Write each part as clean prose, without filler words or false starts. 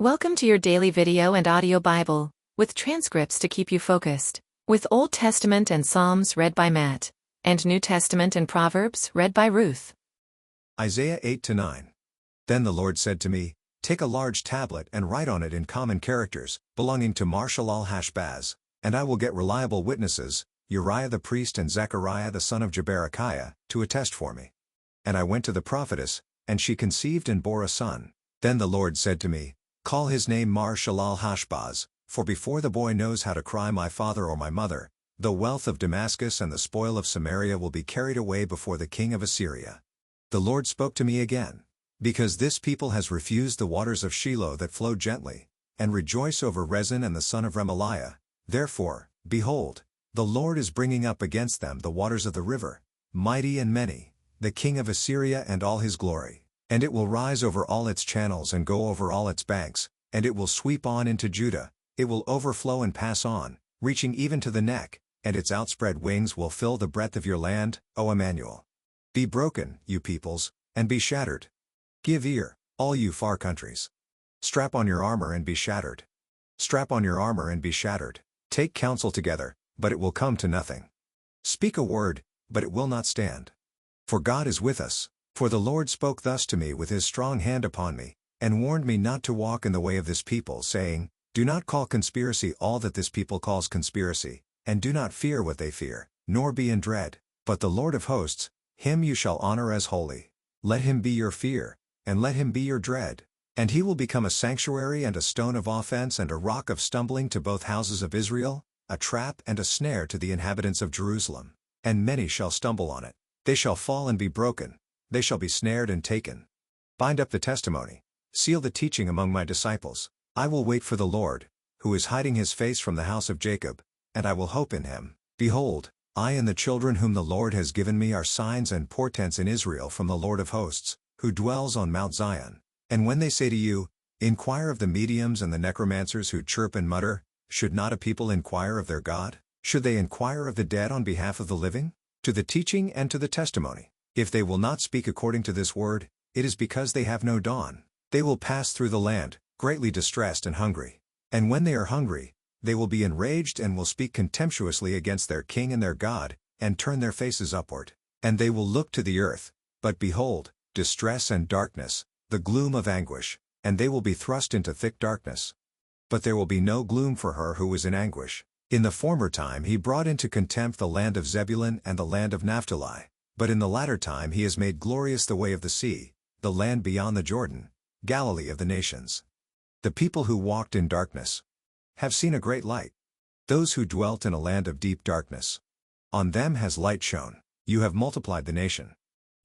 Welcome to your daily video and audio Bible, with transcripts to keep you focused, with Old Testament and Psalms read by Matt, and New Testament and Proverbs read by Ruth. Isaiah 8-9. Then the Lord said to me, Take a large tablet and write on it in common characters, belonging to Marshal-al-Hashbaz, and I will get reliable witnesses, Uriah the priest and Zechariah the son of Jeberechiah, to attest for me. And I went to the prophetess, and she conceived and bore a son. Then the Lord said to me, Call his name Marshal-al-Hashbaz, for before the boy knows how to cry my father or my mother, the wealth of Damascus and the spoil of Samaria will be carried away before the king of Assyria. The Lord spoke to me again. Because this people has refused the waters of Shiloh that flow gently, and rejoice over Rezin and the son of Remaliah, therefore, behold, the Lord is bringing up against them the waters of the river, mighty and many, the king of Assyria and all his glory. And it will rise over all its channels and go over all its banks, and it will sweep on into Judah, it will overflow and pass on, reaching even to the neck, and its outspread wings will fill the breadth of your land, O Emmanuel. Be broken, you peoples, and be shattered. Give ear, all you far countries. Strap on your armor and be shattered. Strap on your armor and be shattered. Take counsel together, but it will come to nothing. Speak a word, but it will not stand. For God is with us. For the Lord spoke thus to me with his strong hand upon me, and warned me not to walk in the way of this people, saying, Do not call conspiracy all that this people calls conspiracy, and do not fear what they fear, nor be in dread, but the Lord of hosts, him you shall honor as holy. Let him be your fear, and let him be your dread. And he will become a sanctuary and a stone of offense and a rock of stumbling to both houses of Israel, a trap and a snare to the inhabitants of Jerusalem. And many shall stumble on it. They shall fall and be broken. They shall be snared and taken. Bind up the testimony. Seal the teaching among my disciples. I will wait for the Lord, who is hiding his face from the house of Jacob, and I will hope in him. Behold, I and the children whom the Lord has given me are signs and portents in Israel from the Lord of hosts, who dwells on Mount Zion. And when they say to you, Inquire of the mediums and the necromancers who chirp and mutter, should not a people inquire of their God? Should they inquire of the dead on behalf of the living? To the teaching and to the testimony. If they will not speak according to this word, it is because they have no dawn. They will pass through the land, greatly distressed and hungry. And when they are hungry, they will be enraged and will speak contemptuously against their king and their God, and turn their faces upward. And they will look to the earth, but behold, distress and darkness, the gloom of anguish, and they will be thrust into thick darkness. But there will be no gloom for her who is in anguish. In the former time he brought into contempt the land of Zebulun and the land of Naphtali. But in the latter time he has made glorious the way of the sea, the land beyond the Jordan, Galilee of the nations. The people who walked in darkness have seen a great light. Those who dwelt in a land of deep darkness, on them has light shone. You have multiplied the nation.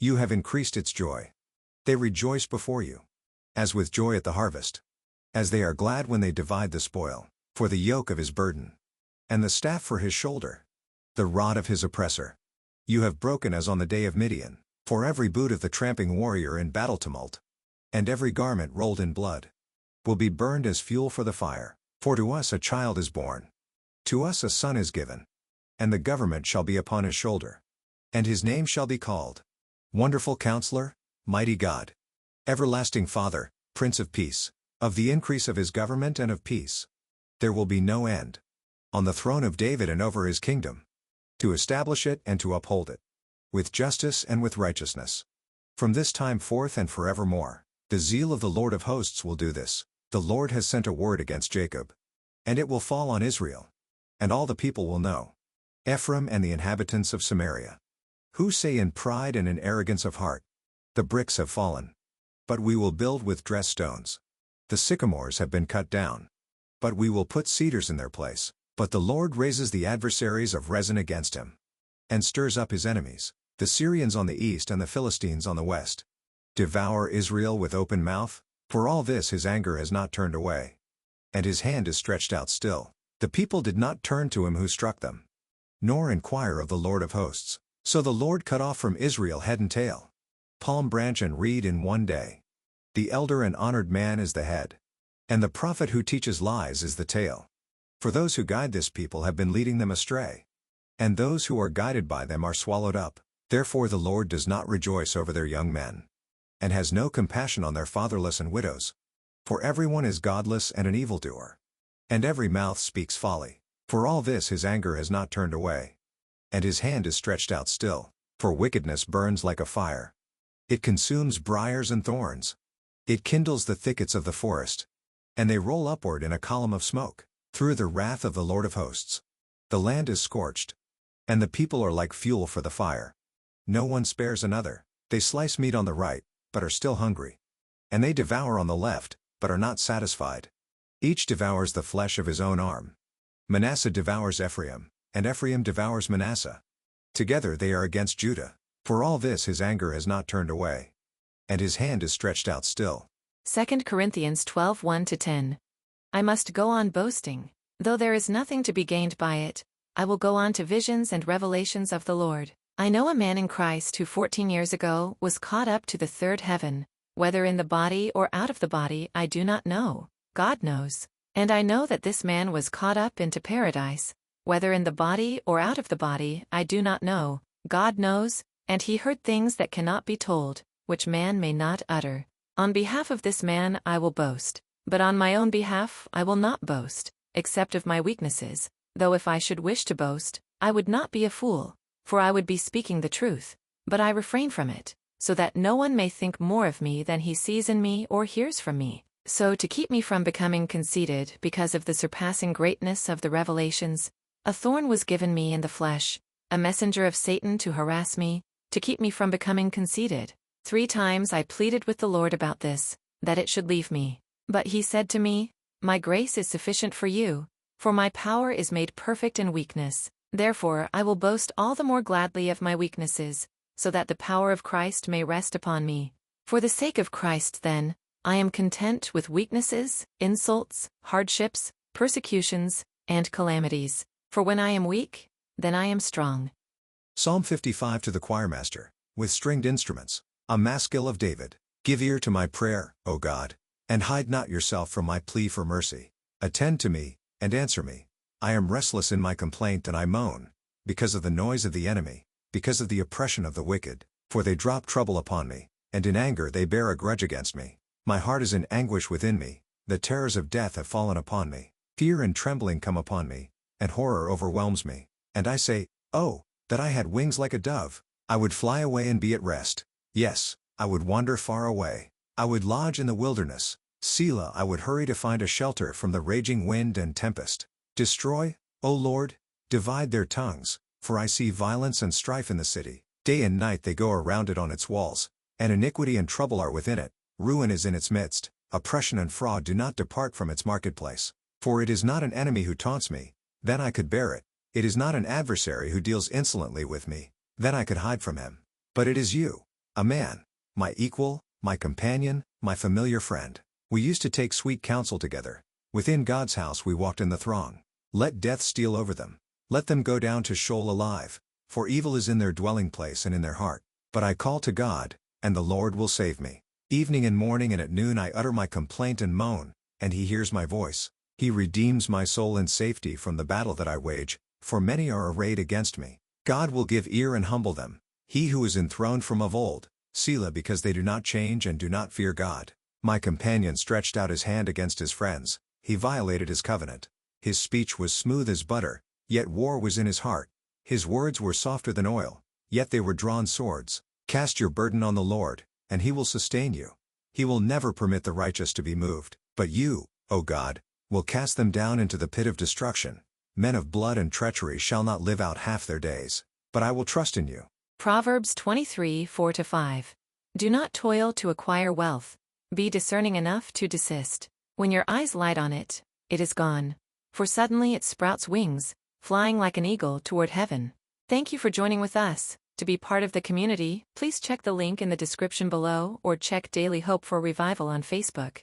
You have increased its joy. They rejoice before you, as with joy at the harvest, as they are glad when they divide the spoil, for the yoke of his burden, and the staff for his shoulder, the rod of his oppressor. You have broken as on the day of Midian, for every boot of the tramping warrior in battle tumult, and every garment rolled in blood, will be burned as fuel for the fire. For to us a child is born, to us a son is given, and the government shall be upon his shoulder. And his name shall be called, Wonderful Counselor, Mighty God, Everlasting Father, Prince of Peace. Of the increase of his government and of peace there will be no end, on the throne of David and over his kingdom, to establish it and to uphold it, with justice and with righteousness, from this time forth and forevermore. The zeal of the Lord of hosts will do this. The Lord has sent a word against Jacob, and it will fall on Israel, and all the people will know, Ephraim and the inhabitants of Samaria, who say in pride and in arrogance of heart, The bricks have fallen, but we will build with dressed stones. The sycamores have been cut down, but we will put cedars in their place. But the Lord raises the adversaries of Rezin against him, and stirs up his enemies, the Syrians on the east and the Philistines on the west. Devour Israel with open mouth, for all this his anger has not turned away, and his hand is stretched out still. The people did not turn to him who struck them, nor inquire of the Lord of hosts. So the Lord cut off from Israel head and tail, palm branch and reed in one day. The elder and honored man is the head, and the prophet who teaches lies is the tail. For those who guide this people have been leading them astray, and those who are guided by them are swallowed up. Therefore the Lord does not rejoice over their young men, and has no compassion on their fatherless and widows. For everyone is godless and an evildoer. And every mouth speaks folly. For all this his anger has not turned away. And his hand is stretched out still. For wickedness burns like a fire. It consumes briars and thorns. It kindles the thickets of the forest. And they roll upward in a column of smoke, through the wrath of the Lord of hosts. The land is scorched. And the people are like fuel for the fire. No one spares another. They slice meat on the right, but are still hungry. And they devour on the left, but are not satisfied. Each devours the flesh of his own arm. Manasseh devours Ephraim, and Ephraim devours Manasseh. Together they are against Judah. For all this his anger has not turned away. And his hand is stretched out still. 2 Corinthians 12:1-10. I must go on boasting, though there is nothing to be gained by it. I will go on to visions and revelations of the Lord. I know a man in Christ who 14 years ago was caught up to the third heaven, whether in the body or out of the body I do not know, God knows. And I know that this man was caught up into paradise, whether in the body or out of the body I do not know, God knows, and he heard things that cannot be told, which man may not utter. On behalf of this man I will boast, but on my own behalf I will not boast, except of my weaknesses, though if I should wish to boast, I would not be a fool, for I would be speaking the truth, but I refrain from it, so that no one may think more of me than he sees in me or hears from me. So to keep me from becoming conceited because of the surpassing greatness of the revelations, a thorn was given me in the flesh, a messenger of Satan to harass me, to keep me from becoming conceited. 3 times I pleaded with the Lord about this, that it should leave me. But he said to me, My grace is sufficient for you, for my power is made perfect in weakness. Therefore I will boast all the more gladly of my weaknesses, so that the power of Christ may rest upon me. For the sake of Christ then, I am content with weaknesses, insults, hardships, persecutions, and calamities. For when I am weak, then I am strong. Psalm 55 to the choirmaster, with stringed instruments. A maskil of David. Give ear to my prayer, O God, and hide not yourself from my plea for mercy. Attend to me, and answer me. I am restless in my complaint and I moan, because of the noise of the enemy, because of the oppression of the wicked, for they drop trouble upon me, and in anger they bear a grudge against me. My heart is in anguish within me, the terrors of death have fallen upon me. Fear and trembling come upon me, and horror overwhelms me. And I say, Oh, that I had wings like a dove! I would fly away and be at rest. Yes, I would wander far away. I would lodge in the wilderness. Selah, I would hurry to find a shelter from the raging wind and tempest. Destroy, O Lord, divide their tongues, for I see violence and strife in the city. Day and night they go around it on its walls, and iniquity and trouble are within it. Ruin is in its midst, oppression and fraud do not depart from its marketplace. For it is not an enemy who taunts me, then I could bear it. It is not an adversary who deals insolently with me, then I could hide from him. But it is you, a man, my equal, my companion, my familiar friend. We used to take sweet counsel together. Within God's house we walked in the throng. Let death steal over them. Let them go down to Sheol alive, for evil is in their dwelling place and in their heart. But I call to God, and the Lord will save me. Evening and morning and at noon I utter my complaint and moan, and he hears my voice. He redeems my soul in safety from the battle that I wage, for many are arrayed against me. God will give ear and humble them. He who is enthroned from of old, Selah, because they do not change and do not fear God. My companion stretched out his hand against his friends, he violated his covenant. His speech was smooth as butter, yet war was in his heart. His words were softer than oil, yet they were drawn swords. Cast your burden on the Lord, and he will sustain you. He will never permit the righteous to be moved, but you, O God, will cast them down into the pit of destruction. Men of blood and treachery shall not live out half their days, but I will trust in you. Proverbs 23:4-5. Do not toil to acquire wealth. Be discerning enough to desist. When your eyes light on it, it is gone. For suddenly it sprouts wings, flying like an eagle toward heaven. Thank you for joining with us. To be part of the community, please check the link in the description below or check Daily Hope for Revival on Facebook.